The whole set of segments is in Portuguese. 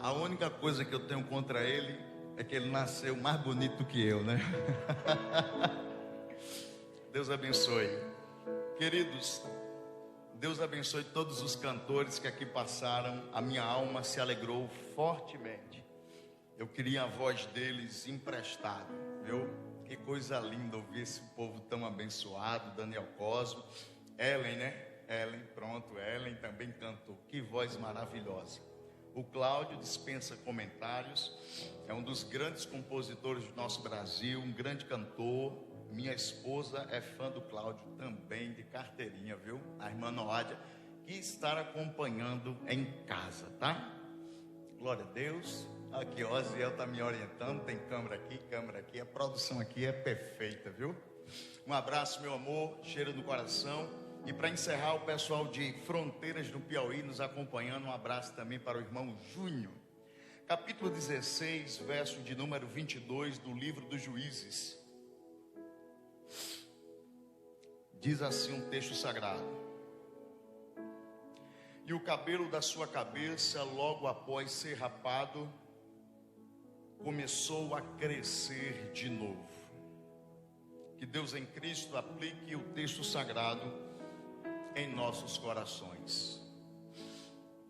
A única coisa que eu tenho contra ele é que ele nasceu mais bonito que eu, né? Deus abençoe. Queridos, Deus abençoe todos os cantores que aqui passaram. A minha alma se alegrou fortemente. Eu queria a voz deles emprestada, viu? Que coisa linda ouvir esse povo tão abençoado. Daniel Cosmo, Ellen, né? Ellen, pronto, Ellen também cantou. Que voz maravilhosa. O Cláudio dispensa comentários. É um dos grandes compositores do nosso Brasil, um grande cantor. Minha esposa é fã do Cláudio também, de carteirinha, viu? A irmã Noádia, que está acompanhando em casa, tá? Glória a Deus. Aqui, ó, Ziel está me orientando. Tem câmera aqui. A produção aqui é perfeita, viu? Um abraço, meu amor, cheiro no coração. E para encerrar, o pessoal de Fronteiras do Piauí nos acompanhando. Um abraço também para o irmão Júnior. Capítulo 16, verso de número 22 do livro dos Juízes. Diz assim um texto sagrado: e o cabelo da sua cabeça, logo após ser rapado, começou a crescer de novo. Que Deus em Cristo aplique o texto sagrado em nossos corações.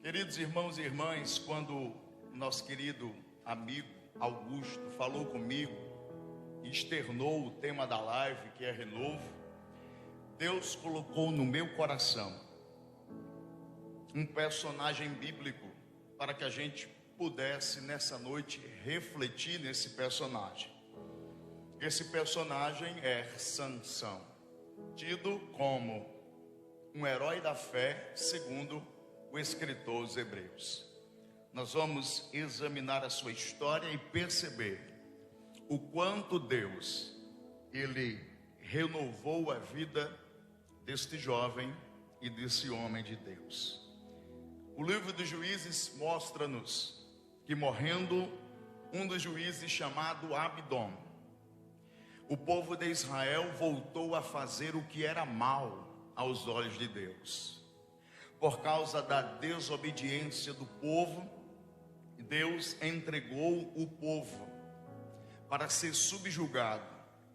Queridos irmãos e irmãs, quando nosso querido amigo Augusto falou comigo e externou o tema da live, que é renovo, Deus colocou no meu coração um personagem bíblico para que a gente pudesse nessa noite refletir nesse personagem. Esse personagem é Sansão, tido como um herói da fé, segundo o escritor aos Hebreus. Nós vamos examinar a sua história e perceber o quanto Deus, Ele renovou a vida deste jovem e desse homem de Deus. O livro dos Juízes mostra-nos que, morrendo um dos juízes chamado Abdom, o povo de Israel voltou a fazer o que era mal aos olhos de Deus. Por causa da desobediência do povo, Deus entregou o povo para ser subjugado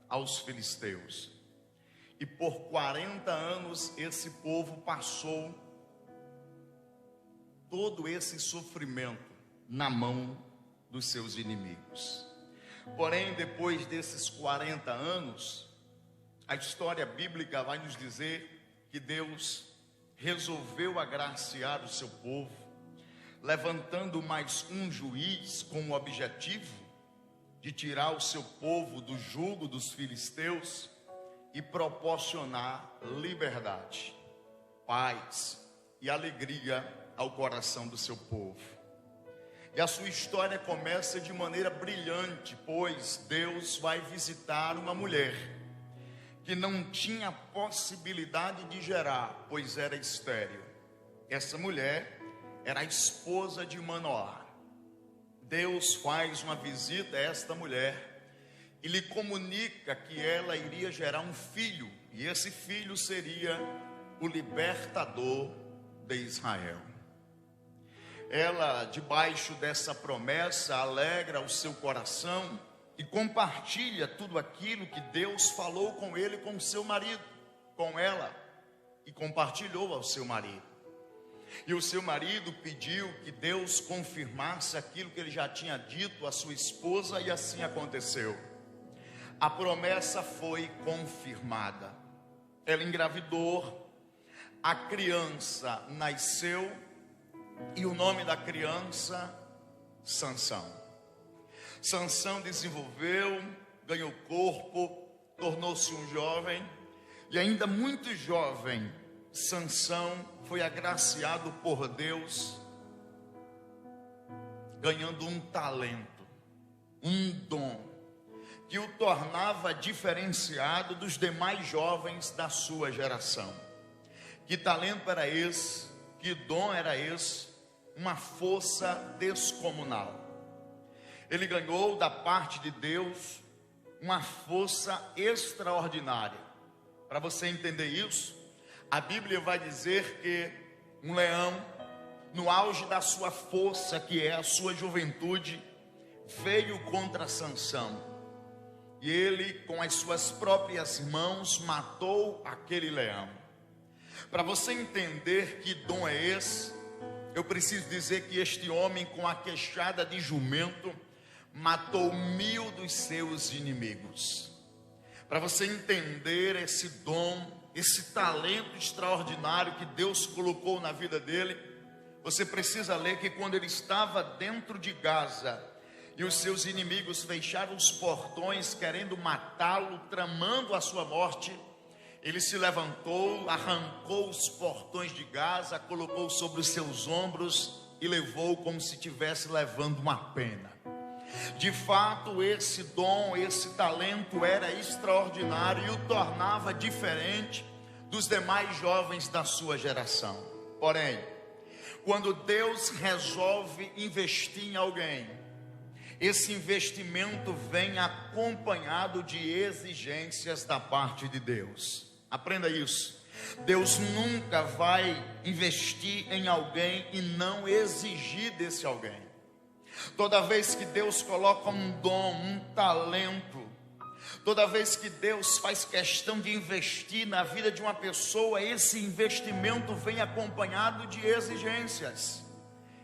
aos filisteus. E por 40 anos esse povo passou todo esse sofrimento na mão dos seus inimigos. Porém, depois desses 40 anos, a história bíblica vai nos dizer que Deus resolveu agraciar o seu povo, levantando mais um juiz com o objetivo de tirar o seu povo do jugo dos filisteus e proporcionar liberdade, paz e alegria ao coração do seu povo. E a sua história começa de maneira brilhante, pois Deus vai visitar uma mulher que não tinha possibilidade de gerar, pois era estéril. Essa mulher era a esposa de Manoá. Deus faz uma visita a esta mulher e lhe comunica que ela iria gerar um filho, e esse filho seria o libertador de Israel. Ela, debaixo dessa promessa, alegra o seu coração e compartilha tudo aquilo que Deus falou com ele, com seu marido, com ela, e compartilhou ao seu marido. E o seu marido pediu que Deus confirmasse aquilo que ele já tinha dito à sua esposa, e assim aconteceu. A promessa foi confirmada. Ela engravidou, a criança nasceu, e o nome da criança, Sansão. Sansão desenvolveu, ganhou corpo, tornou-se um jovem, e ainda muito jovem, Sansão foi agraciado por Deus, ganhando um talento, um dom, que o tornava diferenciado dos demais jovens da sua geração. Que talento era esse? Que dom era esse? Uma força descomunal. Ele ganhou da parte de Deus uma força extraordinária. Para você entender isso, a Bíblia vai dizer que um leão no auge da sua força, que é a sua juventude, veio contra Sansão. E ele, com as suas próprias mãos, matou aquele leão. Para você entender que dom é esse, eu preciso dizer que este homem, com a queixada de jumento, matou 1000 dos seus inimigos. Para você entender esse dom, esse talento extraordinário que Deus colocou na vida dele, você precisa ler que quando ele estava dentro de Gaza, e os seus inimigos fecharam os portões, querendo matá-lo, tramando a sua morte, ele se levantou, arrancou os portões de Gaza, colocou sobre os seus ombros e levou como se estivesse levando uma pena. De fato, esse dom, esse talento era extraordinário e o tornava diferente dos demais jovens da sua geração. Porém, quando Deus resolve investir em alguém, esse investimento vem acompanhado de exigências da parte de Deus. Aprenda isso. Deus nunca vai investir em alguém e não exigir desse alguém. Toda vez que Deus coloca um dom, um talento, toda vez que Deus faz questão de investir na vida de uma pessoa, esse investimento vem acompanhado de exigências.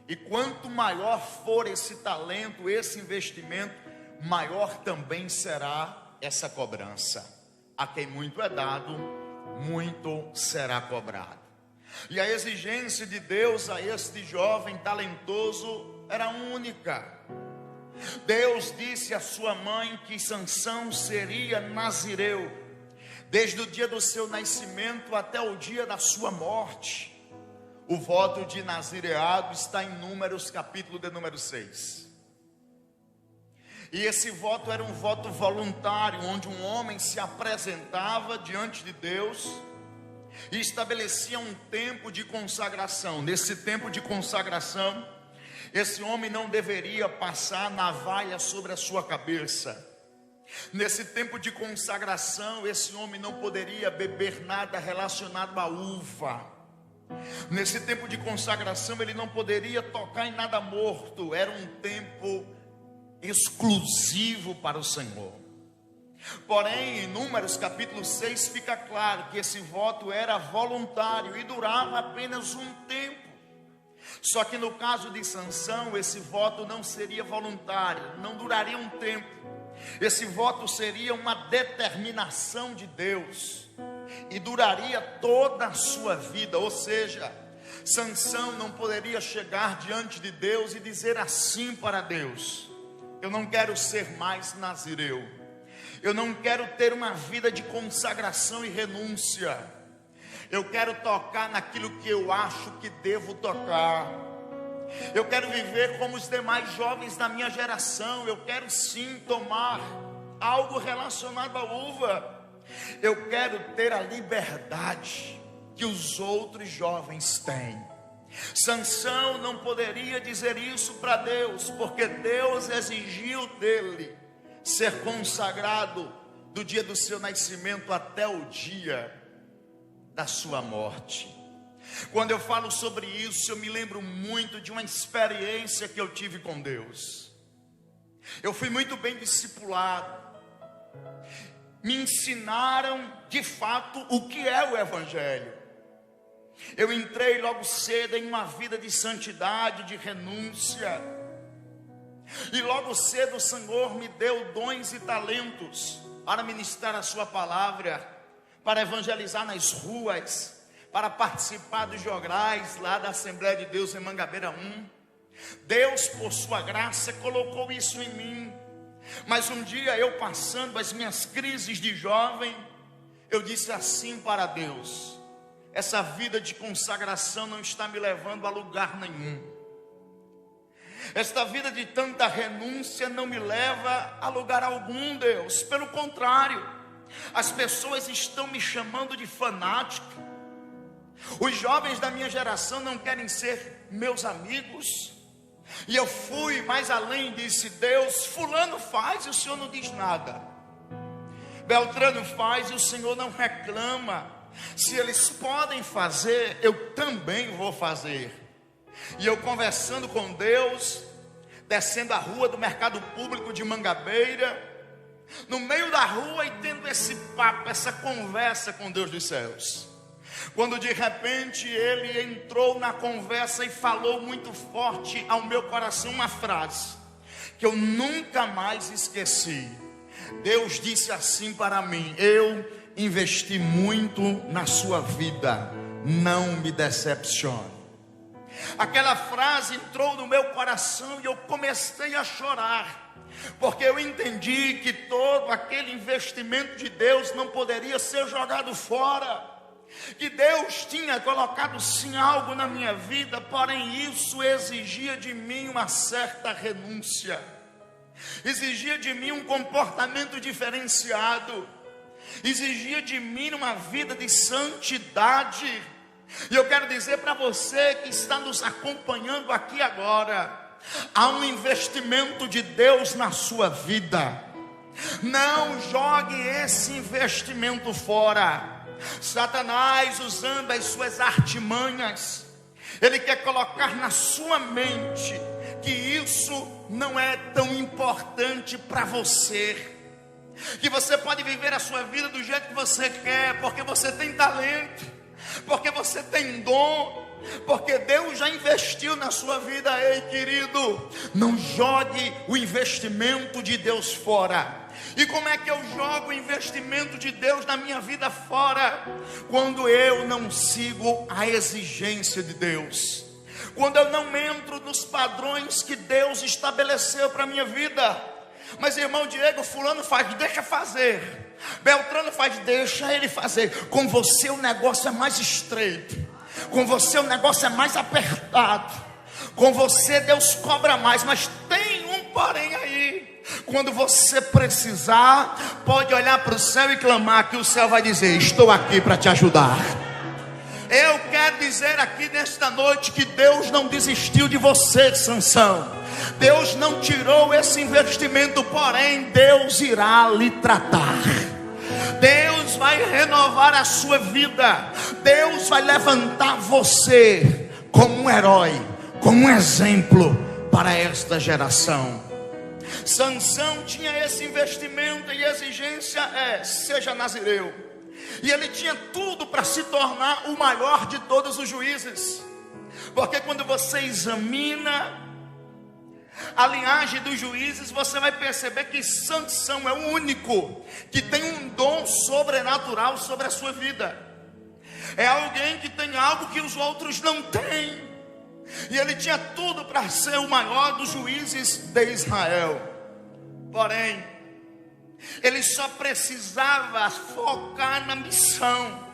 E quanto maior for esse talento, esse investimento, maior também será essa cobrança. A quem muito é dado, muito será cobrado. E a exigência de Deus a este jovem talentoso era única. Deus disse à sua mãe que Sansão seria nazireu, desde o dia do seu nascimento até o dia da sua morte. O voto de nazireado está em Números, capítulo de número 6. E esse voto era um voto voluntário, onde um homem se apresentava diante de Deus e estabelecia um tempo de consagração. Nesse tempo de consagração, esse homem não deveria passar navalha sobre a sua cabeça. Nesse tempo de consagração, esse homem não poderia beber nada relacionado à uva. Nesse tempo de consagração, ele não poderia tocar em nada morto. Era um tempo exclusivo para o Senhor. Porém, em Números capítulo 6 fica claro que esse voto era voluntário e durava apenas um tempo. Só que no caso de Sansão, esse voto não seria voluntário, não duraria um tempo. Esse voto seria uma determinação de Deus e duraria toda a sua vida. Ou seja, Sansão não poderia chegar diante de Deus e dizer assim para Deus: eu não quero ser mais nazireu, eu não quero ter uma vida de consagração e renúncia, eu quero tocar naquilo que eu acho que devo tocar, eu quero viver como os demais jovens da minha geração, eu quero sim tomar algo relacionado à uva, eu quero ter a liberdade que os outros jovens têm. Sansão não poderia dizer isso para Deus, porque Deus exigiu dele ser consagrado do dia do seu nascimento até o dia da sua morte. Quando eu falo sobre isso, eu me lembro muito de uma experiência que eu tive com Deus. Eu fui muito bem discipulado. Me ensinaram de fato o que é o Evangelho. Eu entrei logo cedo em uma vida de santidade, de renúncia. E logo cedo o Senhor me deu dons e talentos para ministrar a sua palavra, para evangelizar nas ruas, para participar dos jograis lá da Assembleia de Deus em Mangabeira 1. Deus, por sua graça, colocou isso em mim. Mas um dia eu, passando as minhas crises de jovem, eu disse assim para Deus: essa vida de consagração não está me levando a lugar nenhum. Esta vida de tanta renúncia não me leva a lugar algum, Deus. Pelo contrário, as pessoas estão me chamando de fanático. Os jovens da minha geração não querem ser meus amigos. E eu fui mais além, disse: Deus, fulano faz e o Senhor não diz nada, Beltrano faz e o Senhor não reclama. Se eles podem fazer, eu também vou fazer. E eu conversando com Deus, descendo a rua do mercado público de Mangabeira, no meio da rua e tendo esse papo, essa conversa com Deus dos céus. Quando de repente ele entrou na conversa e falou muito forte ao meu coração uma frase que eu nunca mais esqueci. Deus disse assim para mim: eu investi muito na sua vida, não me decepcione. Aquela frase entrou no meu coração e eu comecei a chorar, porque eu entendi que todo aquele investimento de Deus não poderia ser jogado fora, que Deus tinha colocado sim algo na minha vida, porém isso exigia de mim uma certa renúncia, exigia de mim um comportamento diferenciado, exigia de mim uma vida de santidade. E eu quero dizer para você que está nos acompanhando aqui agora, há um investimento de Deus na sua vida. Não jogue esse investimento fora. Satanás, usando as suas artimanhas, ele quer colocar na sua mente que isso não é tão importante para você, que você pode viver a sua vida do jeito que você quer, porque você tem talento, porque você tem dom, porque Deus já investiu na sua vida. Ei, querido, não jogue o investimento de Deus fora. E como é que eu jogo o investimento de Deus na minha vida fora? Quando eu não sigo a exigência de Deus, quando eu não entro nos padrões que Deus estabeleceu para a minha vida. Mas irmão Diego, fulano faz, deixa fazer. Beltrano faz, deixa ele fazer. Com você o negócio é mais estreito, com você o negócio é mais apertado, com você Deus cobra mais. Mas tem um porém aí. Quando você precisar, pode olhar para o céu e clamar, que o céu vai dizer: estou aqui para te ajudar. Eu quero dizer aqui nesta noite que Deus não desistiu de você, Sansão. Deus não tirou esse investimento, porém Deus irá lhe tratar. Deus vai renovar a sua vida. Deus vai levantar você como um herói, como um exemplo para esta geração. Sansão tinha esse investimento e exigência seja nazireu. E ele tinha tudo para se tornar o maior de todos os juízes. Porque quando você examina a linhagem dos juízes, você vai perceber que Sansão é o único que tem um dom sobrenatural sobre a sua vida. É alguém que tem algo que os outros não têm. E ele tinha tudo para ser o maior dos juízes de Israel. Porém, ele só precisava focar na missão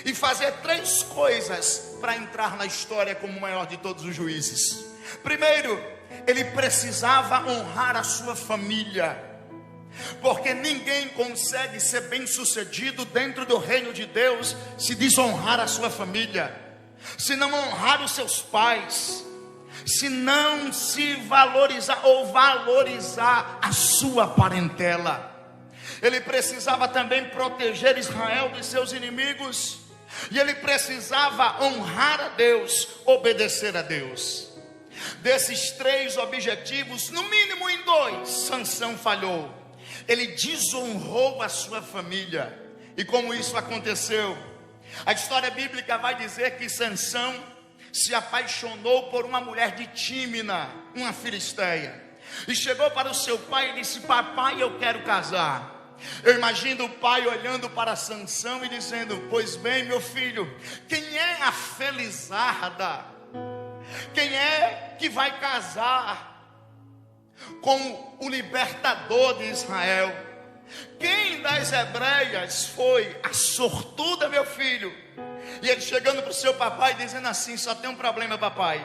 e fazer 3 coisas para entrar na história como o maior de todos os juízes. Primeiro, ele precisava honrar a sua família, porque ninguém consegue ser bem sucedido dentro do reino de Deus se desonrar a sua família, se não honrar os seus pais, se não se valorizar ou valorizar a sua parentela. Ele precisava também proteger Israel dos seus inimigos, e ele precisava honrar a Deus, obedecer a Deus. Desses 3 objetivos, no mínimo em 2, Sansão falhou. Ele desonrou a sua família. E como isso aconteceu? A história bíblica vai dizer que Sansão se apaixonou por uma mulher de Tímina, uma filisteia, e chegou para o seu pai e disse: papai, eu quero casar. Eu imagino o pai olhando para Sansão e dizendo: pois bem, meu filho, quem é a felizarda? Quem é que vai casar com o libertador de Israel? Quem das hebreias foi a sortuda, meu filho? E ele chegando para o seu papai dizendo assim: só tem um problema, papai,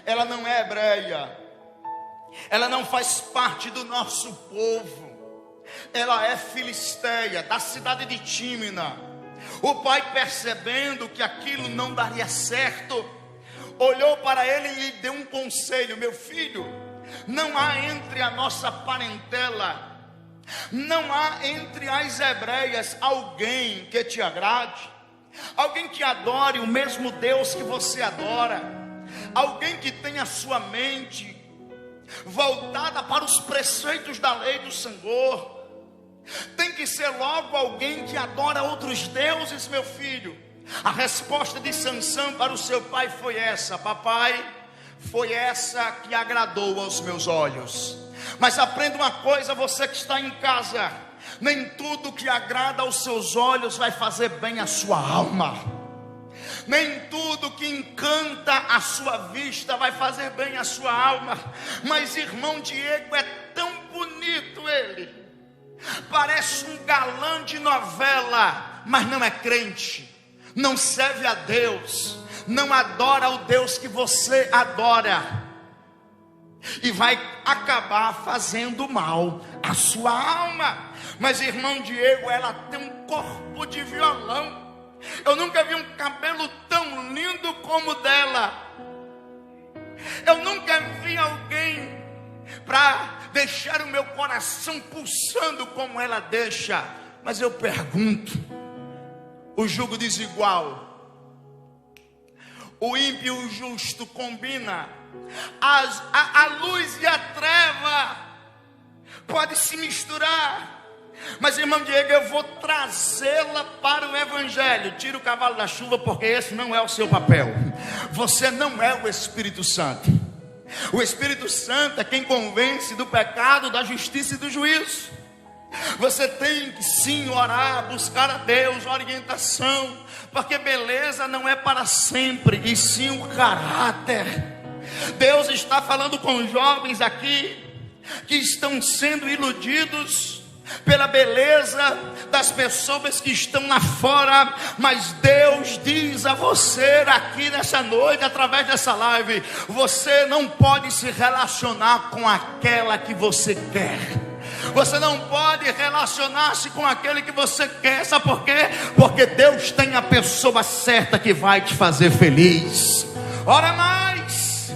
ela não é hebreia, ela não faz parte do nosso povo, ela é filisteia, da cidade de Tímina. O pai, percebendo que aquilo não daria certo, olhou para ele e lhe deu um conselho: meu filho, não há entre a nossa parentela, não há entre as hebreias alguém que te agrade, alguém que adore o mesmo Deus que você adora. alguém que tem a sua mente voltada para os preceitos da lei do Senhor. Tem que ser logo alguém que adora outros deuses, meu filho. A resposta de Sansão para o seu pai foi essa: papai, foi essa que agradou aos meus olhos. Mas aprenda uma coisa, você que está em casa: nem tudo que agrada aos seus olhos vai fazer bem à sua alma. Nem tudo que encanta a sua vista vai fazer bem à sua alma. Mas irmão Diego é tão bonito ele. Parece um galã de novela, mas não é crente. Não serve a Deus. Não adora o Deus que você adora. E vai acabar fazendo mal à sua alma. Mas irmão Diego, ela tem um corpo de violão. Eu nunca vi um cabelo tão lindo como o dela. Eu nunca vi alguém para deixar o meu coração pulsando como ela deixa. Mas eu pergunto: o jugo desigual, o ímpio e o justo combina, a luz e a treva pode se misturar. Mas irmão Diego, eu vou trazê-la para o evangelho. Tira o cavalo da chuva, porque esse não é o seu papel. Você não é o Espírito Santo. O Espírito Santo é quem convence do pecado, da justiça e do juízo. Você tem que sim orar, buscar a Deus, orientação, porque beleza não é para sempre, e sim o caráter. Deus está falando com jovens aqui que estão sendo iludidos pela beleza das pessoas que estão lá fora. Mas Deus diz a você aqui nessa noite, através dessa live: você não pode se relacionar com aquela que você quer. Você não pode relacionar-se com aquele que você quer. Sabe por quê? Porque Deus tem a pessoa certa que vai te fazer feliz. Ora mais,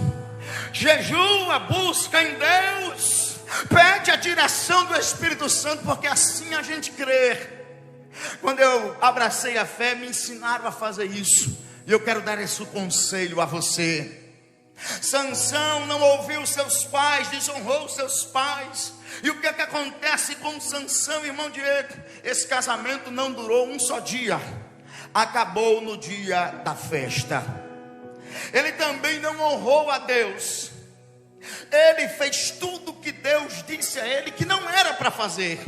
jejua, busca em Deus, pede a direção do Espírito Santo, porque assim a gente crê. Quando eu abracei a fé, me ensinaram a fazer isso, e eu quero dar esse conselho a você. Sansão não ouviu seus pais, desonrou seus pais. E o que é que acontece com Sansão, irmão Diego? Esse casamento não durou um só dia, acabou no dia da festa. Ele também não honrou a Deus. Ele fez tudo que Deus disse a ele que não era para fazer.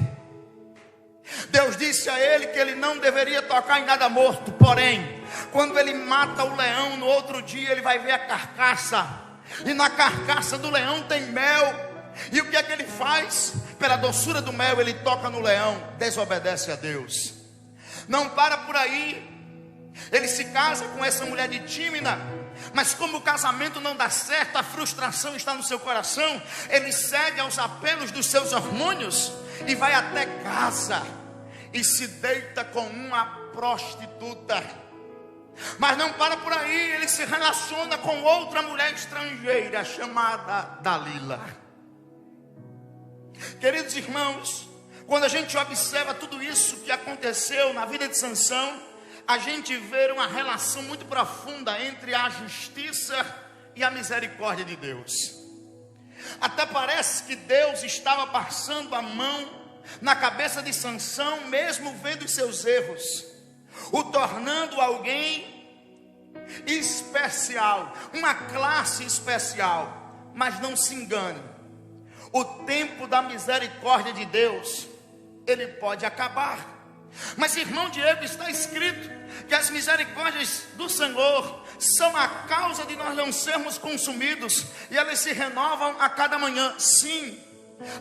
Deus disse a ele que ele não deveria tocar em nada morto. Porém, quando ele mata o leão, no outro dia ele vai ver a carcaça, e na carcaça do leão tem mel. E o que é que ele faz? Pela doçura do mel ele toca no leão, desobedece a Deus. Não para por aí. Ele se casa com essa mulher de Tímina, mas como o casamento não dá certo, a frustração está no seu coração. Ele cede aos apelos dos seus hormônios e vai até casa e se deita com uma prostituta. Mas não para por aí, ele se relaciona com outra mulher estrangeira chamada Dalila. Queridos irmãos, quando a gente observa tudo isso que aconteceu na vida de Sansão, a gente vê uma relação muito profunda entre a justiça e a misericórdia de Deus. Até parece que Deus estava passando a mão na cabeça de Sansão, mesmo vendo os seus erros, o tornando alguém especial, uma classe especial. Mas não se engane, o tempo da misericórdia de Deus, ele pode acabar. Mas irmão Diego, está escrito que as misericórdias do Senhor são a causa de nós não sermos consumidos, e elas se renovam a cada manhã. Sim,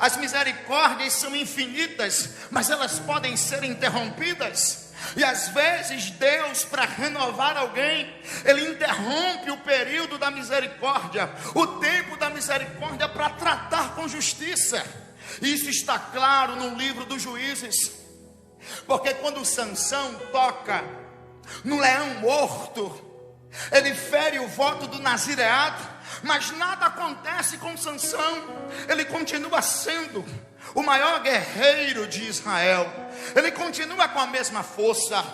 as misericórdias são infinitas, mas elas podem ser interrompidas. E às vezes Deus, para renovar alguém, Ele interrompe o período da misericórdia, o tempo da misericórdia, para tratar com justiça. Isso está claro no livro dos Juízes. Porque quando Sansão toca no leão morto, ele fere o voto do nazireado, mas nada acontece com Sansão. Ele continua sendo o maior guerreiro de Israel. Ele continua com a mesma força.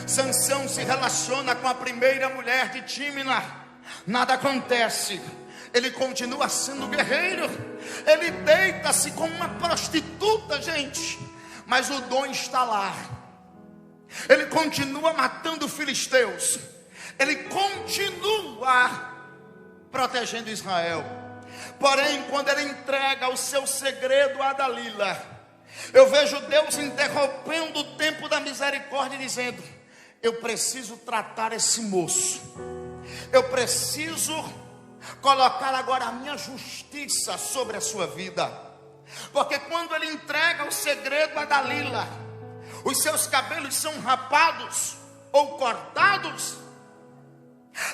Sansão se relaciona com a primeira mulher de Tímina, nada acontece. Ele continua sendo guerreiro. Ele deita-se como uma prostituta, gente, mas o dom está lá. Ele continua matando filisteus. Ele continua protegendo Israel. Porém, quando ele entrega o seu segredo a Dalila, eu vejo Deus interrompendo o tempo da misericórdia, dizendo: eu preciso tratar esse moço. Eu preciso colocar agora a minha justiça sobre a sua vida. Porque quando ele entrega o segredo a Dalila, os seus cabelos são rapados ou cortados.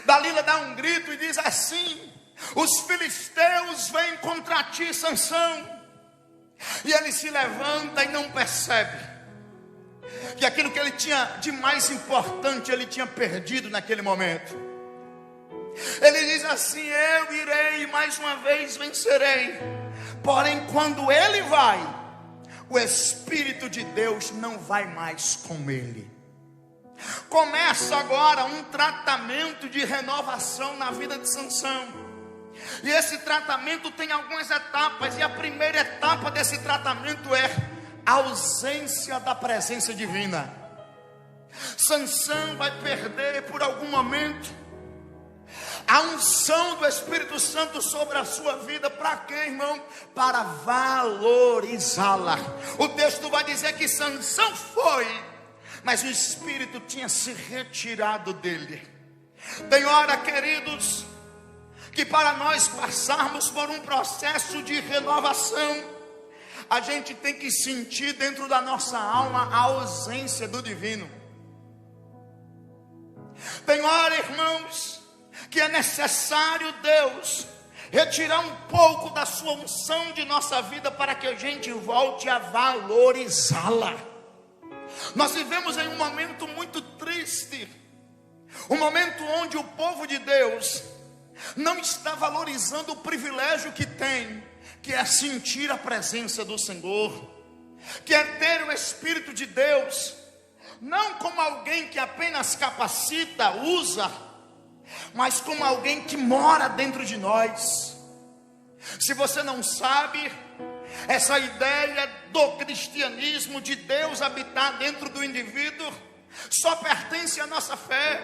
Dalila dá um grito e diz assim: os filisteus vêm contra ti, Sansão. E ele se levanta e não percebe que aquilo que ele tinha de mais importante ele tinha perdido naquele momento. Ele diz assim: eu irei mais uma vez, vencerei. Porém, quando ele vai, o Espírito de Deus não vai mais com ele. Começa agora um tratamento de renovação na vida de Sansão. E esse tratamento tem algumas etapas. E a primeira etapa desse tratamento é a ausência da presença divina. Sansão vai perder por algum momento a unção do Espírito Santo sobre a sua vida. Para quê, irmão? Para valorizá-la. O texto vai dizer que Sansão foi, mas o Espírito tinha se retirado dele. Tem hora, queridos, que para nós passarmos por um processo de renovação, a gente tem que sentir dentro da nossa alma a ausência do divino. Tem hora, irmãos, que é necessário Deus retirar um pouco da sua unção de nossa vida para que a gente volte a valorizá-la. Nós vivemos em um momento muito triste, um momento onde o povo de Deus não está valorizando o privilégio que tem, que é sentir a presença do Senhor, que é ter o Espírito de Deus, não como alguém que apenas capacita, usa, mas como alguém que mora dentro de nós. Se você não sabe, essa ideia do cristianismo, de Deus habitar dentro do indivíduo, só pertence à nossa fé.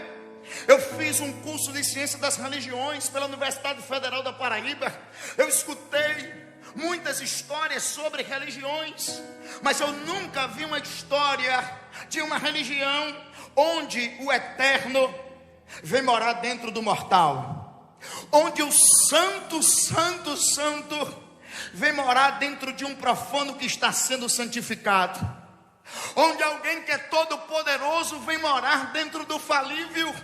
Eu fiz um curso de ciência das religiões pela Universidade Federal da Paraíba. Eu escutei muitas histórias sobre religiões, mas eu nunca vi uma história de uma religião onde o eterno vem morar dentro do mortal, onde o santo vem morar dentro de um profano que está sendo santificado, onde alguém que é todo poderoso vem morar dentro do falível.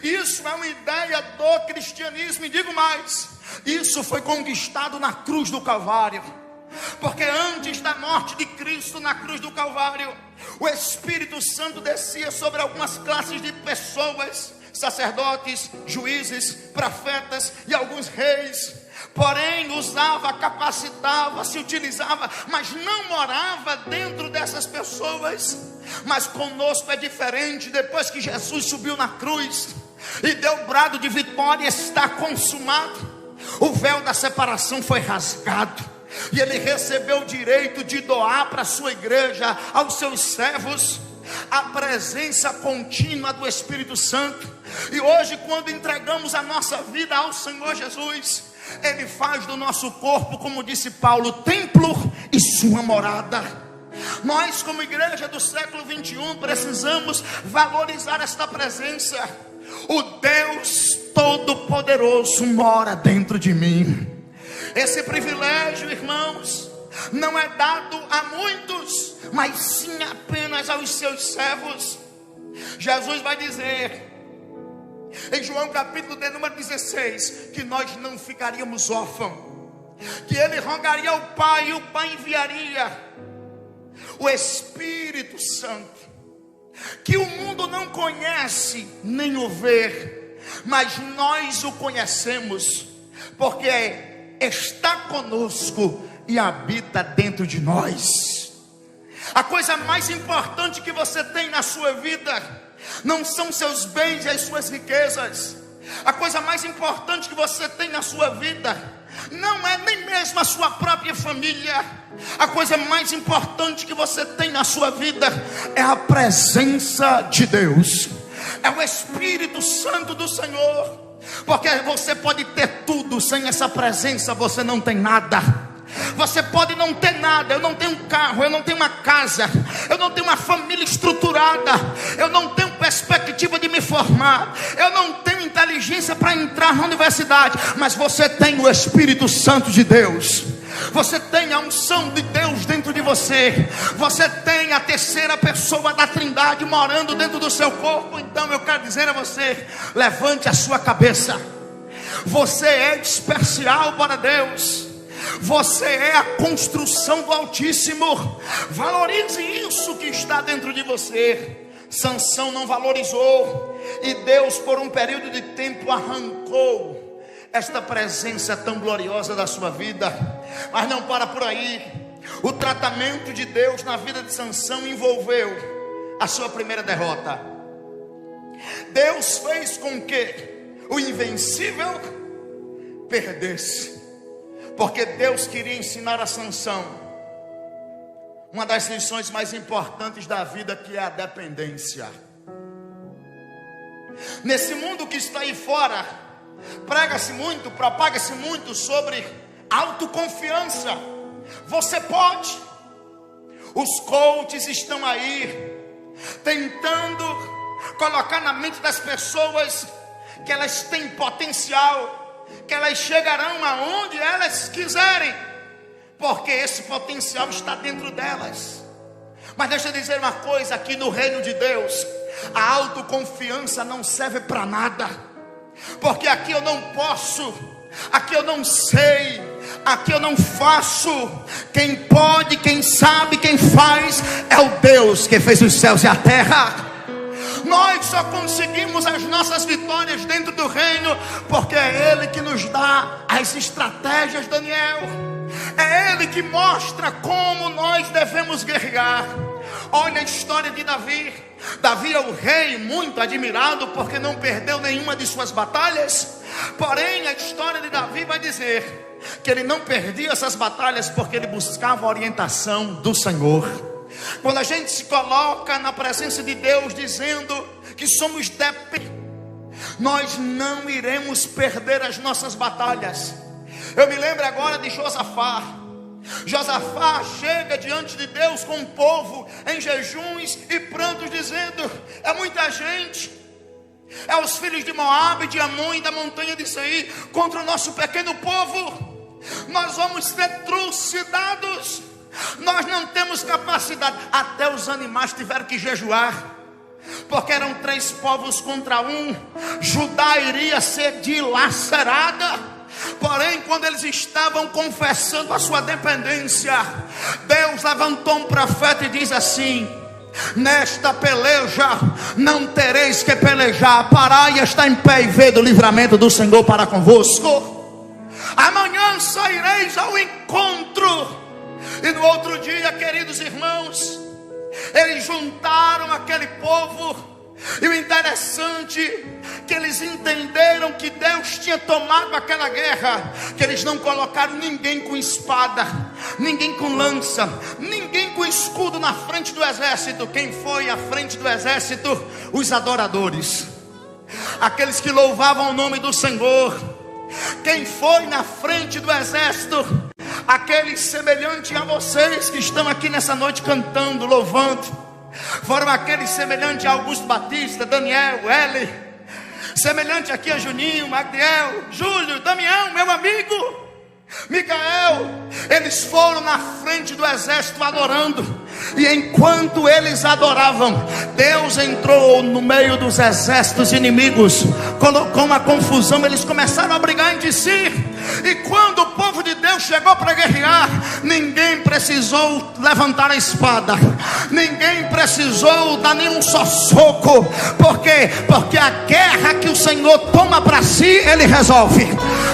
Isso é uma ideia do cristianismo, e digo mais, isso foi conquistado na cruz do Calvário. Porque antes da morte de Cristo na cruz do Calvário, o Espírito Santo descia sobre algumas classes de pessoas, sacerdotes, juízes, profetas e alguns reis. Porém usava, capacitava, se utilizava, mas não morava dentro dessas pessoas. Mas conosco é diferente. Depois que Jesus subiu na cruz e deu o brado de vitória, está consumado, o véu da separação foi rasgado, e ele recebeu o direito de doar para a sua igreja, aos seus servos, a presença contínua do Espírito Santo. E hoje, quando entregamos a nossa vida ao Senhor Jesus, Ele faz do nosso corpo, como disse Paulo, templo e sua morada. Nós, como igreja do século 21, precisamos valorizar esta presença. O Deus Todo-Poderoso mora dentro de mim. Esse privilégio, irmãos, não é dado a muitos, mas sim apenas aos seus servos. Jesus vai dizer em João capítulo de número 16, que nós não ficaríamos órfãos, que Ele rogaria ao Pai, e o Pai enviaria o Espírito Santo, que o mundo não conhece nem o vê, mas nós o conhecemos, porque está conosco e habita dentro de nós. A coisa mais importante que você tem na sua vida não são seus bens e as suas riquezas, A coisa mais importante que você tem na sua vida não é nem mesmo a sua própria família. A coisa mais importante que você tem na sua vida é a presença de Deus, é o Espírito Santo do Senhor. Porque você pode ter tudo, sem essa presença você não tem nada. Você pode não ter nada. Eu não tenho um carro, eu não tenho uma casa, eu não tenho uma família estruturada, eu não tenho perspectiva de me formar, eu não tenho inteligência para entrar na universidade, mas você tem o Espírito Santo de Deus. Você tem a unção de Deus dentro de você. Você tem a terceira pessoa da Trindade morando dentro do seu corpo. Então eu quero dizer a você: levante a sua cabeça. Você é especial para Deus. Você é a construção do Altíssimo. Valorize isso que está dentro de você. Sansão não valorizou, e Deus por um período de tempo arrancou esta presença tão gloriosa da sua vida. Mas não para por aí. O tratamento de Deus na vida de Sansão envolveu a sua primeira derrota. Deus fez com que o invencível perdesse, porque Deus queria ensinar a Sansão uma das lições mais importantes da vida, que é a dependência. Nesse mundo que está aí fora, prega-se muito, propaga-se muito sobre autoconfiança. Você pode. Os coaches estão aí tentando colocar na mente das pessoas que elas têm potencial, que elas chegarão aonde elas quiserem, porque esse potencial está dentro delas. Mas deixa eu dizer uma coisa: aqui no reino de Deus, a autoconfiança não serve para nada, porque aqui eu não posso, aqui eu não sei, aqui eu não faço. Quem pode, quem sabe, quem faz é o Deus que fez os céus e a terra. Nós só conseguimos as nossas vitórias dentro do reino porque é Ele que nos dá as estratégias, Daniel. É Ele que mostra como nós devemos guerrear. Olha a história de Davi. Davi é o rei muito admirado porque não perdeu nenhuma de suas batalhas. Porém, a história de Davi vai dizer que ele não perdia essas batalhas porque ele buscava a orientação do Senhor. Quando a gente se coloca na presença de Deus dizendo que somos dependentes, nós não iremos perder as nossas batalhas. Eu me lembro agora de Josafá. Josafá chega diante de Deus com o povo em jejuns e prantos, dizendo: é muita gente, é os filhos de Moabe, de Amon e da montanha de Seir contra o nosso pequeno povo. Nós vamos ser trucidados, nós não temos capacidade. Até os animais tiveram que jejuar, porque eram 3 povos contra um. Judá iria ser dilacerada. Porém, quando eles estavam confessando a sua dependência, Deus levantou um profeta e diz assim: nesta peleja não tereis que pelejar, parai e está em pé e vede o livramento do Senhor para convosco. Amanhã saireis ao encontro. E no outro dia, queridos irmãos, eles juntaram aquele povo. E o interessante é que eles entenderam que Deus tinha tomado aquela guerra, que eles não colocaram ninguém com espada, ninguém com lança, ninguém com escudo na frente do exército. Quem foi à frente do exército? Os adoradores, aqueles que louvavam o nome do Senhor. Quem foi na frente do exército? Aqueles semelhantes a vocês que estão aqui nessa noite cantando, louvando. Foram aqueles semelhantes a Augusto Batista, Daniel, Eli, semelhante aqui a Juninho, Magdiel, Júlio, Damião, meu amigo, Micael. Eles foram na frente do exército adorando. E enquanto eles adoravam, Deus entrou no meio dos exércitos inimigos, colocou uma confusão. Eles começaram a brigar entre si. E quando o povo de Deus chegou para guerrear, ninguém precisou levantar a espada, ninguém precisou dar nenhum só soco. Por quê? Porque a guerra que o Senhor toma para si, Ele resolve.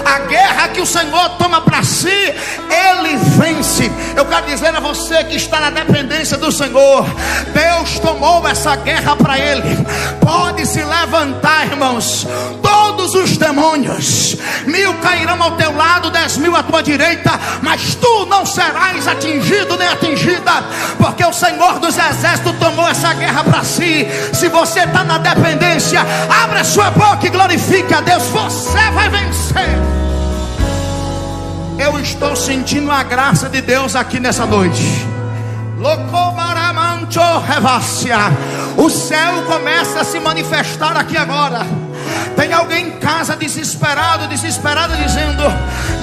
A guerra guerra que o Senhor toma para si, Ele vence. Eu quero dizer a você que está na dependência do Senhor, Deus tomou essa guerra para Ele. Pode se levantar, irmãos. Todos os demônios, 1000 cairão ao teu lado, 10.000 à tua direita, mas tu não serás atingido nem atingida, porque o Senhor dos exércitos tomou essa guerra para si. Se você está na dependência, abra sua boca e glorifique a Deus. Você vai vencer. Eu estou sentindo a graça de Deus aqui nessa noite. O céu começa a se manifestar aqui agora. Tem alguém em casa desesperado, desesperada, dizendo: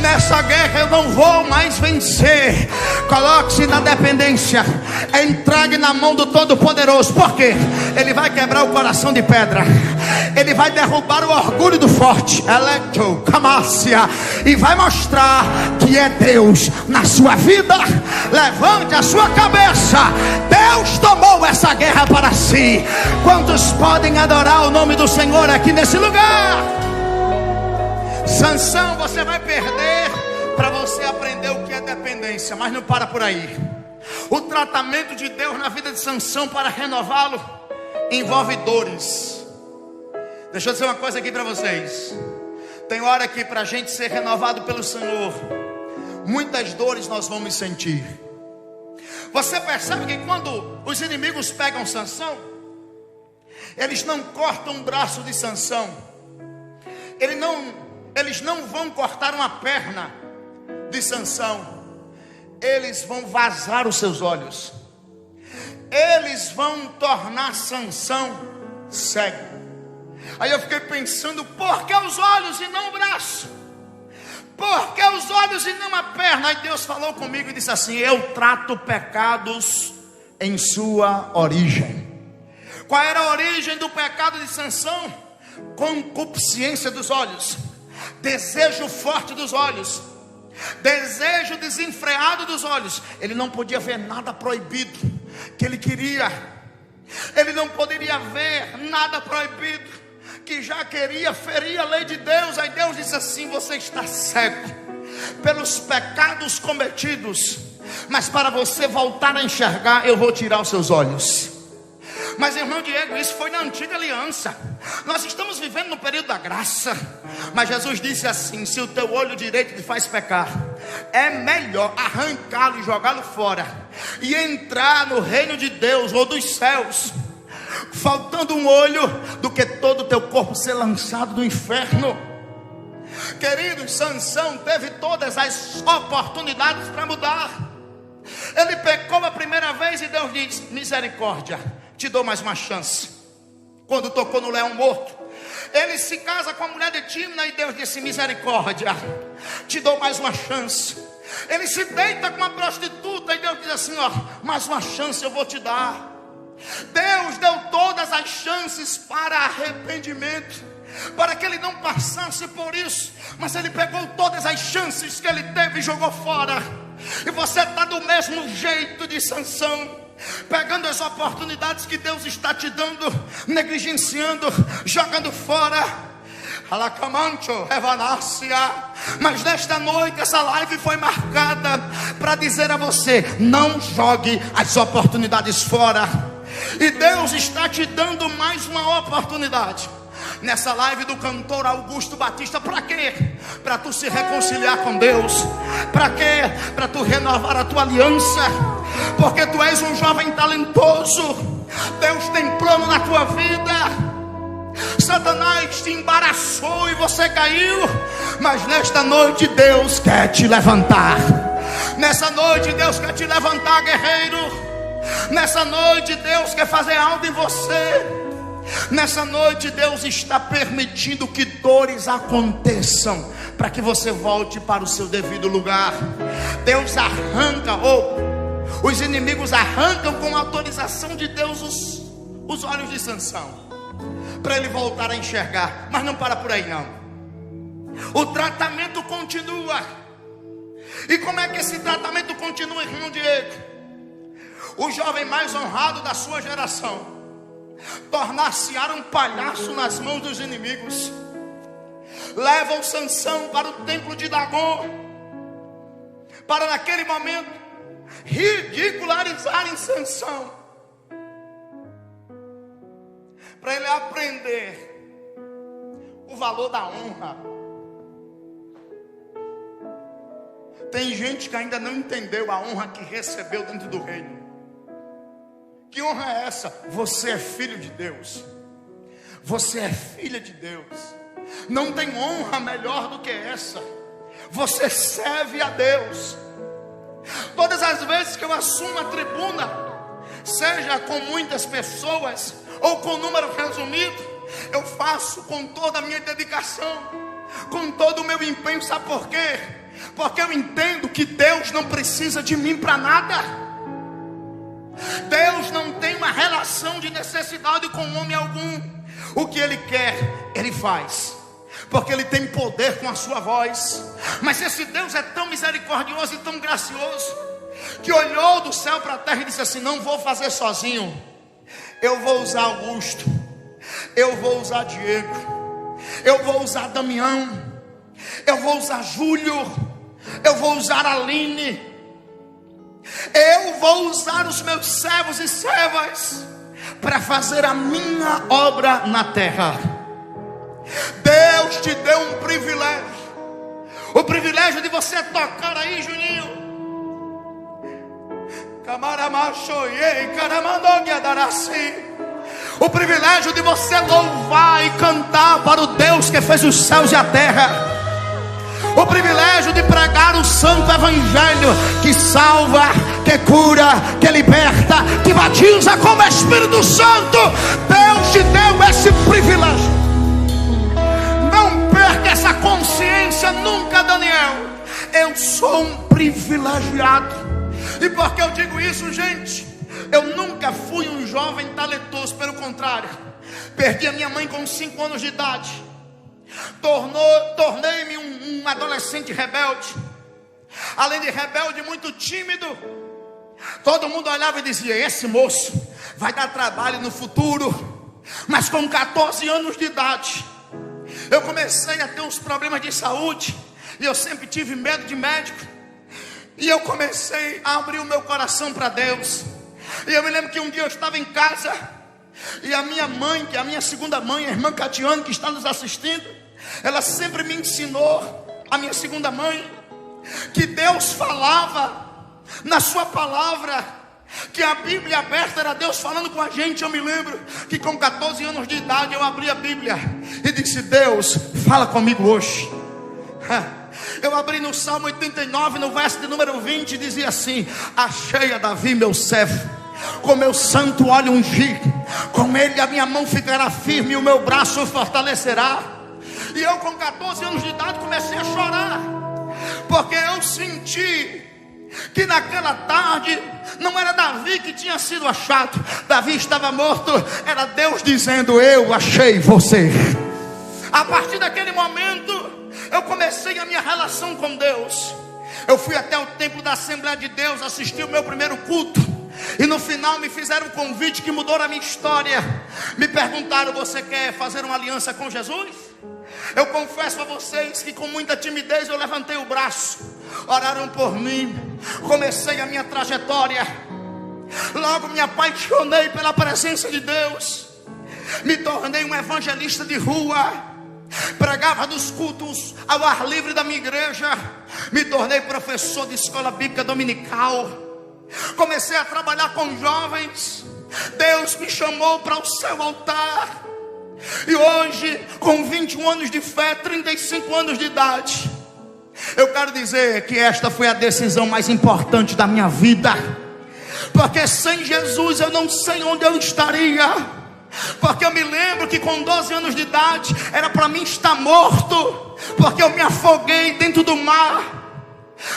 nessa guerra eu não vou mais vencer. Coloque-se na dependência, entregue na mão do Todo-Poderoso. Por quê? Ele vai quebrar o coração de pedra, Ele vai derrubar o orgulho do forte, e vai mostrar que é Deus na sua vida. Levante a sua cabeça. Deus tomou essa guerra para si. Quantos podem adorar o nome do Senhor aqui nesse lugar? Sansão, você vai perder para você aprender o que é dependência, mas não para por aí. O tratamento de Deus na vida de Sansão para renová-lo envolve dores. Deixa eu dizer uma coisa aqui para vocês. Tem hora que para a gente ser renovado pelo Senhor, muitas dores nós vamos sentir. Você percebe que quando os inimigos pegam Sansão, eles não cortam o braço de Sansão, eles não vão cortar uma perna de Sansão, eles vão vazar os seus olhos, eles vão tornar Sansão cego. Aí eu fiquei pensando: por que os olhos e não o braço? Por que os olhos e não a perna? Aí Deus falou comigo e disse assim: eu trato pecados em sua origem. Qual era a origem do pecado de Sansão? Concupiscência dos olhos, desejo forte dos olhos, desejo desenfreado dos olhos. Ele não podia ver nada proibido que ele queria, ele não poderia ver nada proibido que já queria, ferir a lei de Deus. Aí Deus disse assim: você está cego pelos pecados cometidos, mas para você voltar a enxergar, eu vou tirar os seus olhos. Mas irmão Diego, isso foi na antiga aliança. Nós estamos vivendo no período da graça. Mas Jesus disse assim: se o teu olho direito te faz pecar, é melhor arrancá-lo e jogá-lo fora, e entrar no reino de Deus ou dos céus faltando um olho, do que todo o teu corpo ser lançado no inferno. Queridos, Sansão teve todas as oportunidades para mudar. Ele pecou a primeira vez e Deus diz: misericórdia, te dou mais uma chance. Quando tocou no leão morto, ele se casa com a mulher de Tímna e Deus disse: misericórdia, te dou mais uma chance. Ele se deita com uma prostituta e Deus diz assim: ó, mais uma chance eu vou te dar. Deus deu todas as chances para arrependimento, para que ele não passasse por isso. Mas ele pegou todas as chances que ele teve e jogou fora. E você está do mesmo jeito de Sansão, pegando as oportunidades que Deus está te dando, negligenciando, jogando fora. Mas nesta noite essa live foi marcada para dizer a você: não jogue as oportunidades fora. E Deus está te dando mais uma oportunidade nessa live do cantor Augusto Batista. Para quê? Para tu se reconciliar com Deus. Para quê? Para tu renovar a tua aliança, porque tu és um jovem talentoso. Deus tem plano na tua vida. Satanás te embaraçou e você caiu, mas nesta noite Deus quer te levantar. Nessa noite Deus quer te levantar, guerreiro. Nessa noite Deus quer fazer algo em você. Nessa noite Deus está permitindo que dores aconteçam, para que você volte para o seu devido lugar. Deus arranca, ou os inimigos arrancam com a autorização de Deus os olhos de Sansão, para ele voltar a enxergar. Mas não para por aí não. O tratamento continua. E como é que esse tratamento continua, irmão Diego? O jovem mais honrado da sua geração tornar-se-á um palhaço nas mãos dos inimigos. levam Sansão para o templo de Dagon, para naquele momento ridicularizarem Sansão, para ele aprender o valor da honra. Tem gente que ainda não entendeu a honra que recebeu dentro do reino. Que honra é essa? Você é filho de Deus. Você é filha de Deus. Não tem honra melhor do que essa. Você serve a Deus. Todas as vezes que eu assumo a tribuna, seja com muitas pessoas ou com número resumido, eu faço com toda a minha dedicação, com todo o meu empenho. Sabe por quê? Porque eu entendo que Deus não precisa de mim para nada. Deus não tem uma relação de necessidade com homem algum. O que Ele quer, Ele faz, porque Ele tem poder com a sua voz. Mas esse Deus é tão misericordioso e tão gracioso, que olhou do céu para a terra e disse assim: não vou fazer sozinho, eu vou usar Augusto, eu vou usar Diego, eu vou usar Damião, eu vou usar Júlio, eu vou usar Aline, eu vou usar os meus servos e servas para fazer a minha obra na terra. Deus te deu um privilégio, o privilégio de você tocar aí, Juninho. O privilégio de você louvar e cantar para o Deus que fez os céus e a terra. O privilégio de pregar o santo evangelho, que salva, que cura, que liberta, que batiza com o Espírito Santo. Deus te deu esse privilégio. Não perca essa consciência nunca, Daniel. Eu sou um privilegiado. E por que eu digo isso, gente? Eu nunca fui um jovem talentoso, pelo contrário, perdi a minha mãe com 5 anos de idade. Tornei-me um adolescente rebelde. Além de rebelde, muito tímido. Todo mundo olhava e dizia: esse moço vai dar trabalho no futuro. Mas com 14 anos de idade, eu comecei a ter uns problemas de saúde, e eu sempre tive medo de médico. E eu comecei a abrir o meu coração para Deus. E eu me lembro que um dia eu estava em casa, e a minha mãe, que é a minha segunda mãe, a irmã Catiane, que está nos assistindo, ela sempre me ensinou, a minha segunda mãe, que Deus falava na sua palavra, que a Bíblia aberta era Deus falando com a gente. Eu me lembro que com 14 anos de idade eu abri a Bíblia e disse: Deus, fala comigo hoje. Eu abri no Salmo 89, no verso de número 20, e dizia assim: achei a Davi meu servo, com meu santo óleo ungido, com ele a minha mão ficará firme e o meu braço o fortalecerá. E eu com 14 anos de idade comecei a chorar, porque eu senti que naquela tarde não era Davi que tinha sido achado, Davi estava morto, era Deus dizendo: eu achei você. A partir daquele momento eu comecei a minha relação com Deus. Eu fui até o templo da Assembleia de Deus, assisti o meu primeiro culto, e no final me fizeram um convite que mudou a minha história. Me perguntaram: você quer fazer uma aliança com Jesus? Eu confesso a vocês que com muita timidez eu levantei o braço. Oraram por mim, comecei a minha trajetória. Logo me apaixonei pela presença de Deus, me tornei um evangelista de rua, pregava nos cultos ao ar livre da minha igreja, me tornei professor de escola bíblica dominical, comecei a trabalhar com jovens. Deus me chamou para o seu altar, e hoje, com 21 anos de fé, 35 anos de idade, eu quero dizer que esta foi a decisão mais importante da minha vida, porque sem Jesus eu não sei onde eu estaria. Porque eu me lembro que com 12 anos de idade era para mim estar morto, porque eu me afoguei dentro do mar,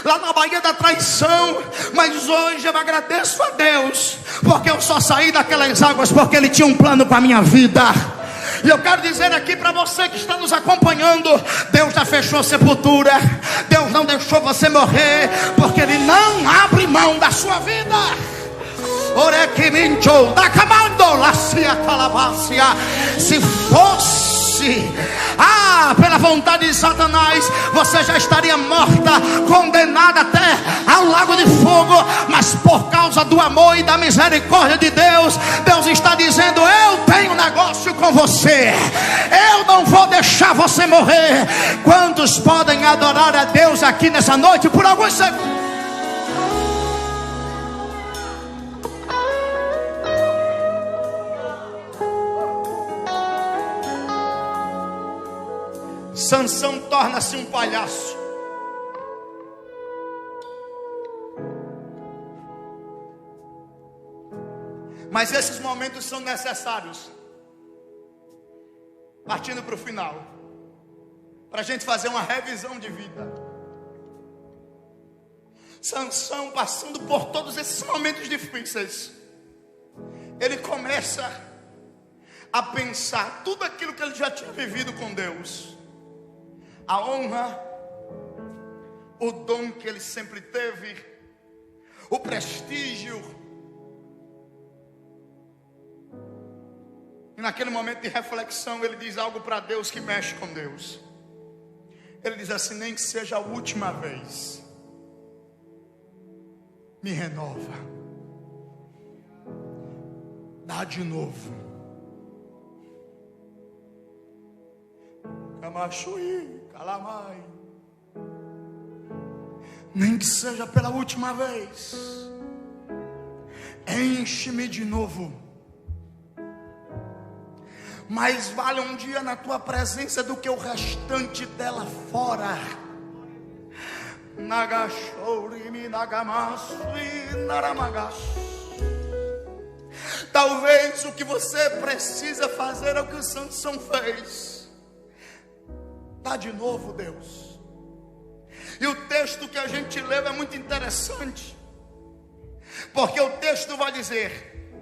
lá na Baía da Traição. Mas hoje eu agradeço a Deus, porque eu só saí daquelas águas porque Ele tinha um plano com a minha vida. E eu quero dizer aqui para você que está nos acompanhando: Deus já fechou sepultura, Deus não deixou você morrer, porque Ele não abre mão da sua vida. Se fosse fosse pela vontade de Satanás, você já estaria morta, condenada até ao lago de fogo. Mas por causa do amor e da misericórdia de Deus, Deus está dizendo: eu tenho um negócio com você, eu não vou deixar você morrer. Quantos podem adorar a Deus aqui nessa noite por alguns segundos? Sansão torna-se um palhaço. Mas esses momentos são necessários, partindo para o final, para a gente fazer uma revisão de vida. Sansão, passando por todos esses momentos difíceis, ele começa a pensar tudo aquilo que ele já tinha vivido com Deus, a honra, o dom que ele sempre teve, o prestígio. E naquele momento de reflexão, ele diz algo para Deus que mexe com Deus. Ele diz assim: nem que seja a última vez, me renova, dá de novo. Camachuí, calamai. Nem que seja pela última vez, enche-me de novo. Mais vale um dia na tua presença do que o restante dela fora. Nagashorimi nagamasu naramagas. Talvez o que você precisa fazer é o que o Sansão fez. Dá de novo, Deus. E o texto que a gente leu é muito interessante, porque o texto vai dizer: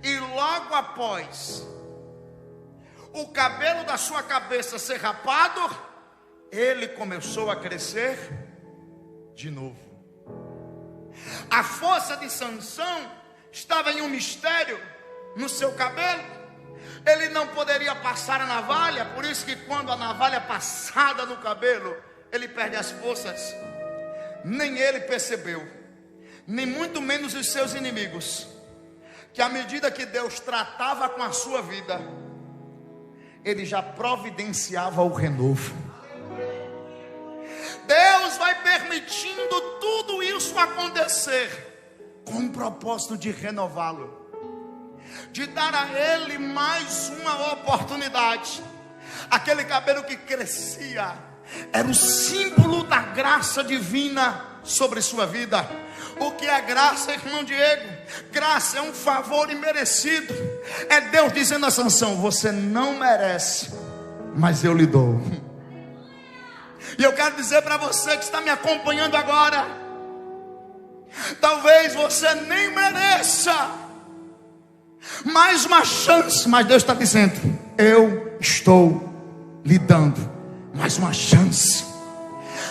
e logo após o cabelo da sua cabeça ser rapado, ele começou a crescer de novo. A força de Sansão estava em um mistério no seu cabelo. Ele não poderia passar a navalha, por isso que quando a navalha é passada no cabelo, ele perde as forças. Nem ele percebeu, nem muito menos os seus inimigos, que à medida que Deus tratava com a sua vida, ele já providenciava o renovo. Deus vai permitindo tudo isso acontecer com o propósito de renová-lo, de dar a ele mais uma oportunidade. Aquele cabelo que crescia era o símbolo da graça divina sobre sua vida. O que é graça, irmão Diego? Graça é um favor imerecido. É Deus dizendo a Sansão: você não merece, mas eu lhe dou. E eu quero dizer para você que está me acompanhando agora, talvez você nem mereça mais uma chance, mas Deus está dizendo: eu estou lhe dando mais uma chance.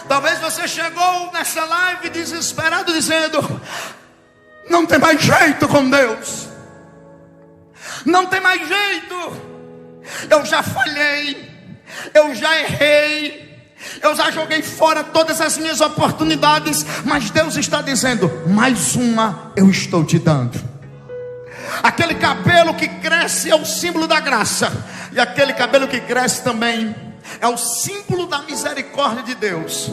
Talvez você chegou nessa live desesperado, dizendo: não tem mais jeito com Deus, não tem mais jeito, eu já falhei, eu já errei, eu já joguei fora todas as minhas oportunidades. Mas Deus está dizendo: mais uma eu estou te dando. Aquele cabelo que cresce é o símbolo da graça, e aquele cabelo que cresce também é o símbolo da misericórdia de Deus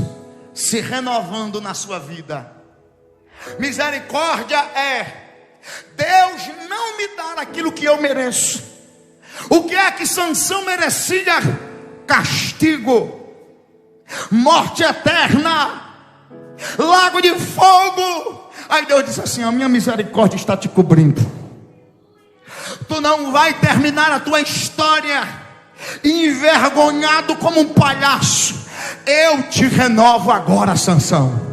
se renovando na sua vida. Misericórdia é Deus não me dar aquilo que eu mereço. O que é que Sansão merecia? Castigo, morte eterna, lago de fogo. Aí Deus disse assim: a minha misericórdia está te cobrindo. Tu não vai terminar a tua história envergonhado como um palhaço. Eu te renovo agora, Sansão.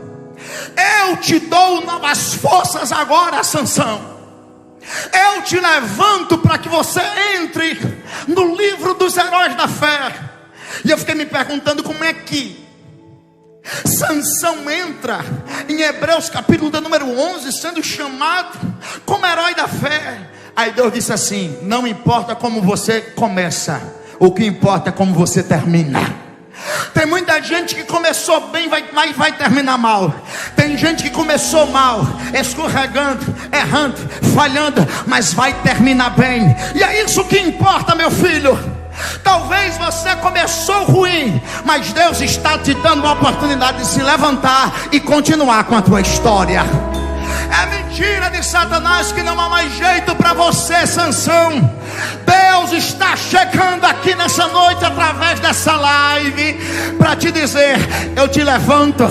Eu te dou novas forças agora, Sansão. Eu te levanto para que você entre no livro dos heróis da fé. E eu fiquei me perguntando como é que Sansão entra em Hebreus capítulo de número 11, sendo chamado como herói da fé. Aí Deus disse assim: não importa como você começa, O que importa é como você termina. Tem muita gente que começou bem, mas vai terminar mal. Tem gente que começou mal, escorregando, errando, falhando, mas vai terminar bem. E é isso que importa, meu filho. Talvez você começou ruim, mas Deus está te dando uma oportunidade de se levantar e continuar com a tua história. É mentira de Satanás que não há mais jeito para você, Sansão. Deus está chegando aqui nessa noite através dessa live para te dizer: eu te levanto,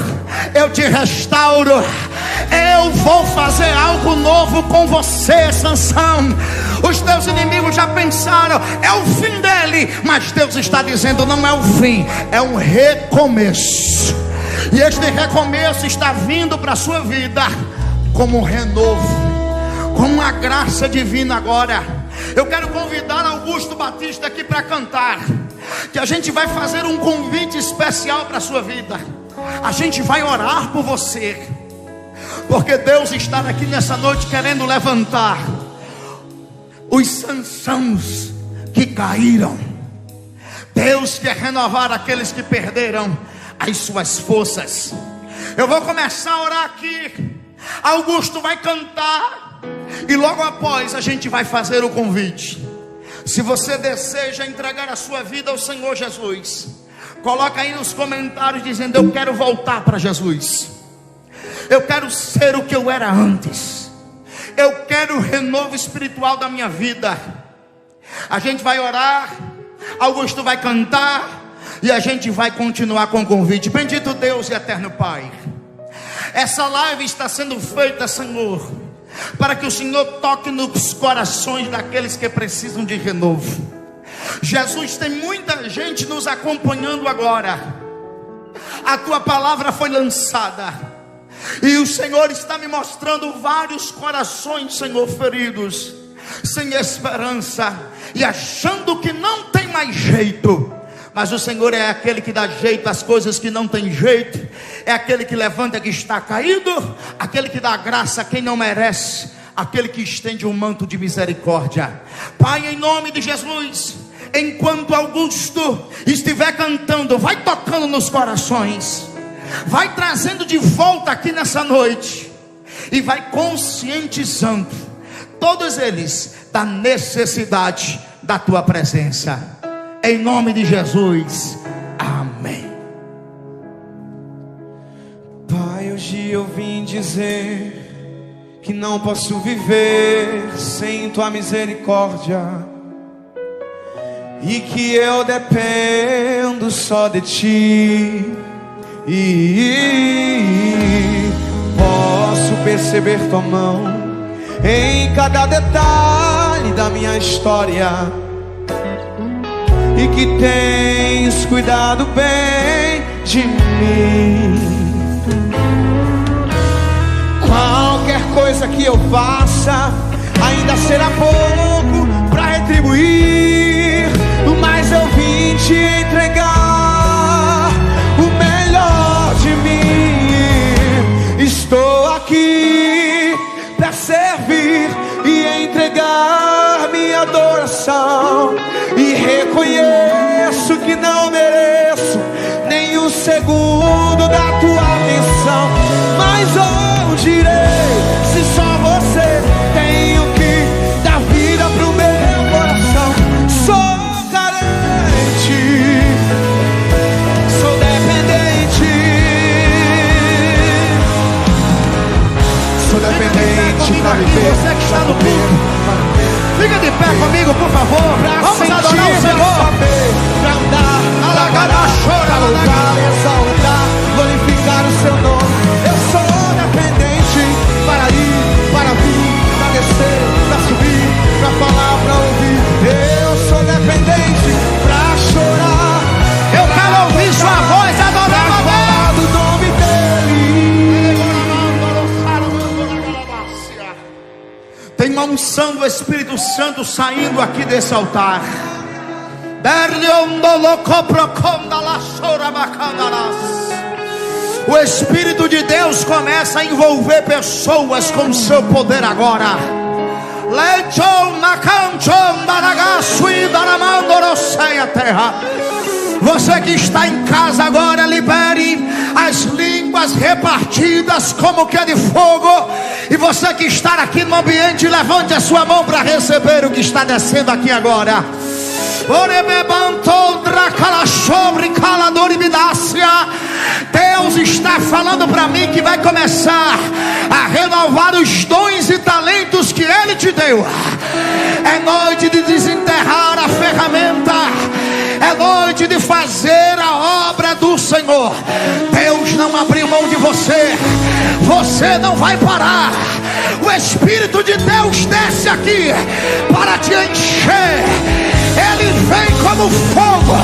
eu te restauro, eu vou fazer algo novo com você, Sansão. Os teus inimigos já pensaram, é o fim dele, mas Deus está dizendo: não é o fim, é um recomeço. E este recomeço está vindo para a sua vida como um renovo, como uma graça divina. Agora eu quero convidar Augusto Batista aqui para cantar, que a gente vai fazer um convite especial para a sua vida. A gente vai orar por você, porque Deus está aqui nessa noite querendo levantar os Sansãos que caíram. Deus quer renovar aqueles que perderam as suas forças. Eu vou começar a orar aqui, Augusto vai cantar, e logo após a gente vai fazer o convite. Se você deseja entregar a sua vida ao Senhor Jesus, coloca aí nos comentários dizendo: eu quero voltar para Jesus, eu quero ser o que eu era antes, eu quero o renovo espiritual da minha vida. A gente vai orar, Augusto vai cantar, e a gente vai continuar com o convite. Bendito Deus e eterno Pai, essa live está sendo feita, Senhor, para que o Senhor toque nos corações daqueles que precisam de renovo. Jesus, tem muita gente nos acompanhando agora. A tua palavra foi lançada, e o Senhor está me mostrando vários corações, Senhor, feridos, sem esperança, e achando que não tem mais jeito. Mas o Senhor é aquele que dá jeito às coisas que não tem jeito. É aquele que levanta quem está caído, aquele que dá graça a quem não merece, aquele que estende um manto de misericórdia. Pai, em nome de Jesus, enquanto Augusto estiver cantando, vai tocando nos corações, vai trazendo de volta aqui nessa noite, e vai conscientizando todos eles da necessidade da tua presença. Em nome de Jesus, amém. Pai, hoje eu vim dizer que não posso viver sem tua misericórdia, e que eu dependo só de ti. E posso perceber tua mão em cada detalhe da minha história, e que tens cuidado bem de mim. Qualquer coisa que eu faça ainda será pouco para retribuir, mas eu vim te entregar o melhor de mim. Estou aqui para servir e entregar minha adoração, e reconheço que não mereço nem um segundo da tua atenção. Mas onde irei se só você tem o que dar vida pro meu coração? Sou carente, sou dependente, sou dependente para viver. Você que está no culto, fica de pé comigo, por favor. Vamos adorar o Senhor, pra andar, alagará, chorar, louvar, exaltar, glorificar o seu nome. Eu sou dependente para ir, para vir, para descer, para subir, para falar, para ouvir. Eu sou dependente para chorar. Eu quero ouvir sua voz adorando a Deus do nome dele. Tem uma unção do Espírito Santo saindo aqui desse altar. O Espírito de Deus começa a envolver pessoas com o seu poder agora. Você que está em casa agora, libere as línguas repartidas como que é de fogo. E você que está aqui no ambiente, levante a sua mão para receber o que está descendo aqui agora. Deus está falando para mim que vai começar a renovar os dons e talentos que Ele te deu. É noite de desenterrar a ferramenta, é noite de fazer a obra do Senhor. Deus não abriu mão de você, você não vai parar. O Espírito de Deus desce aqui para te encher. Ele vem como fogo,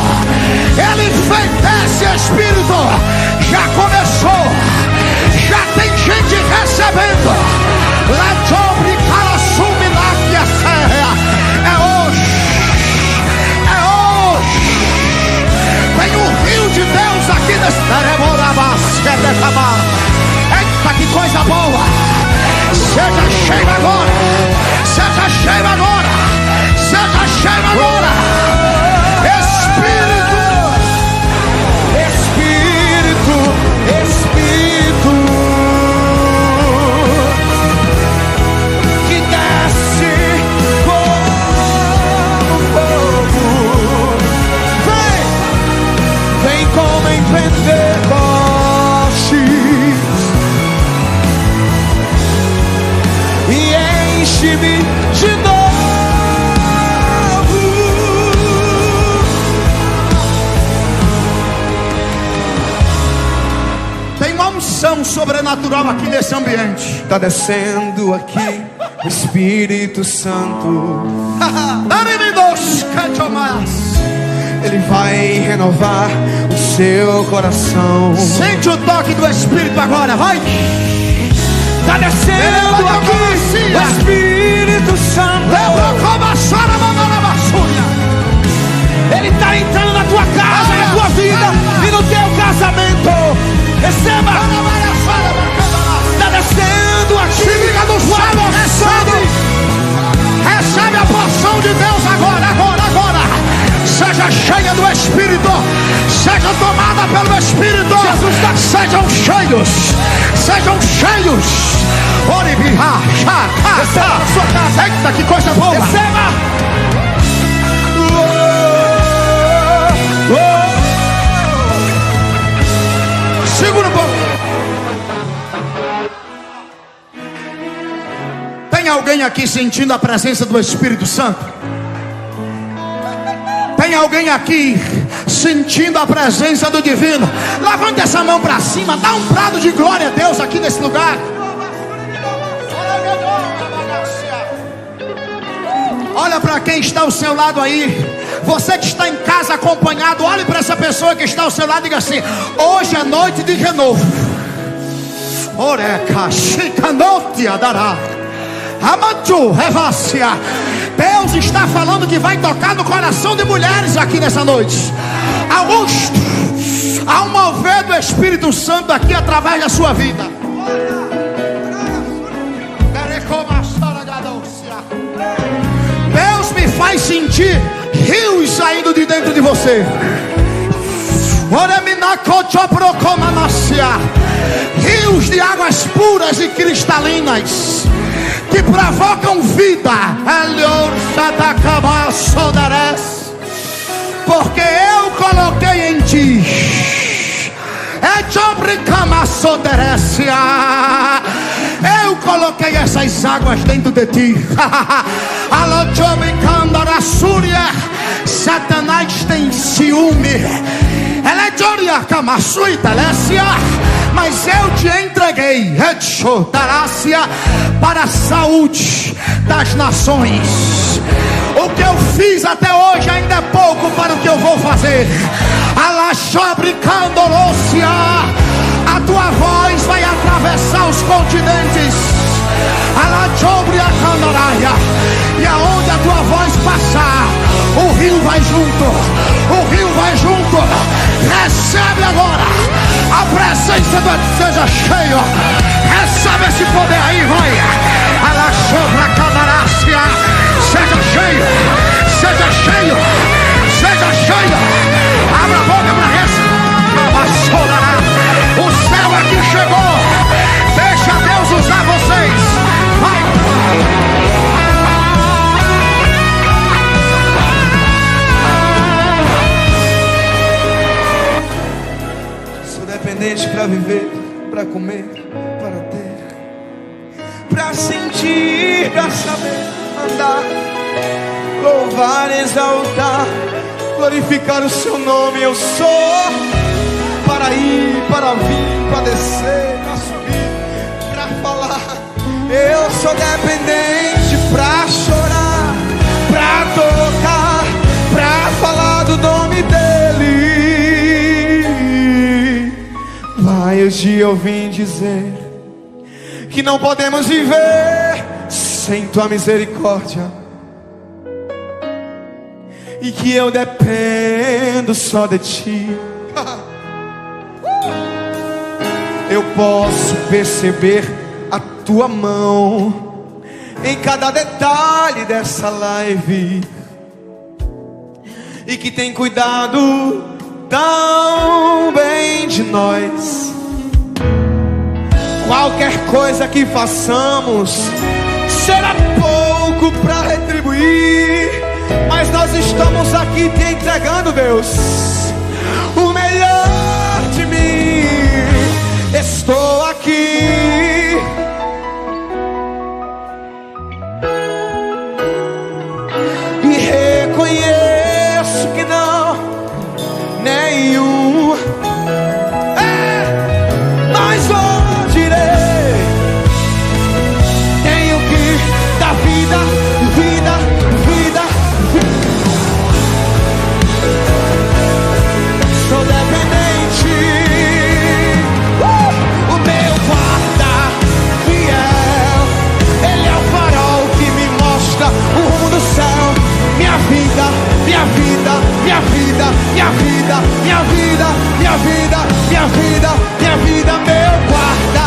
Ele vem, desce, Espírito. Já começou, já tem gente recebendo. É hoje, é hoje. Tem um rio de Deus aqui nesse. Eita, que coisa boa. Seja cheio agora, seja cheio agora, seja cheio agora. Espírito, Espírito, Espírito, que desce como fogo. Vem, vem como em Pentecostes e enche-me de novo. Tem uma unção sobrenatural aqui nesse ambiente. Está descendo aqui o Espírito Santo. Ele vai renovar o seu coração. Sente o toque do Espírito agora, vai. Está descendo aqui o Espírito Santo. Ele está entrando na tua casa, na tua vida e no teu casamento. Receba. Está descendo aqui. Recebe a porção de Deus agora, agora, agora. Seja cheia do Espírito, seja tomada pelo Espírito. Sejam cheios, sejam cheios. Receba a sua casa. Eita, que coisa boa. Receba. Segura um pouco. Tem alguém aqui sentindo a presença do Espírito Santo? Tem alguém aqui sentindo a presença do Divino? Levante essa mão para cima, dá um brado de glória a Deus aqui nesse lugar. Olha para quem está ao seu lado aí. Você que está em casa acompanhado, olhe para essa pessoa que está ao seu lado e diga assim: hoje é noite de renovo. Oreca, chicanote, adará. Amantu, revácia. Deus está falando que vai tocar no coração de mulheres aqui nessa noite. Augusto, há um mover do Espírito Santo aqui através da sua vida. Deus me faz sentir rios saindo de dentro de você. Rios de águas puras e cristalinas que provocam vida. Porque eu coloquei em ti. Eu coloquei essas águas dentro de ti. Satanás tem ciúme. Ela é Joria Kamasuita, mas eu te entreguei para a saúde das nações. O que eu fiz até hoje ainda é pouco para o que eu vou fazer. A tua voz vai atravessar os continentes. E aonde a tua voz passar, o rio vai junto. O rio vai junto. Recebe agora a presença do seja cheio. Recebe esse poder aí, vai. para viver, para comer, para ter, para sentir, para saber andar, louvar, exaltar, glorificar o seu nome. Eu sou para ir, para vir, para descer, para subir, para falar. Eu sou dependente para chorar, para tocar, para falar do nome dele. Vários dias eu vim dizer que não podemos viver sem tua misericórdia, e que eu dependo só de ti. Eu posso perceber a tua mão em cada detalhe dessa live, e que tem cuidado tão bem de nós. Qualquer coisa que façamos será pouco para retribuir, mas nós estamos aqui te entregando, Deus, o melhor de mim. Estou aqui e reconheço que não, nenhum mas hoje irei. Tenho que dar vida, vida, vida, vida. Sou dependente. O meu guarda fiel, ele é o farol que me mostra o rumo do céu. Minha vida, minha vida, minha vida, minha vida, minha vida, minha vida, minha vida, minha vida, meu guarda.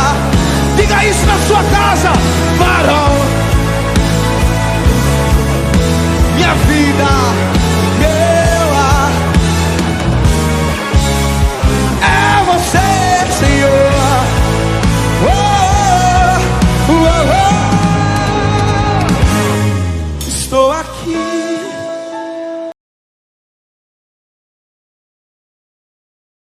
Diga isso na sua casa, farol. Minha vida.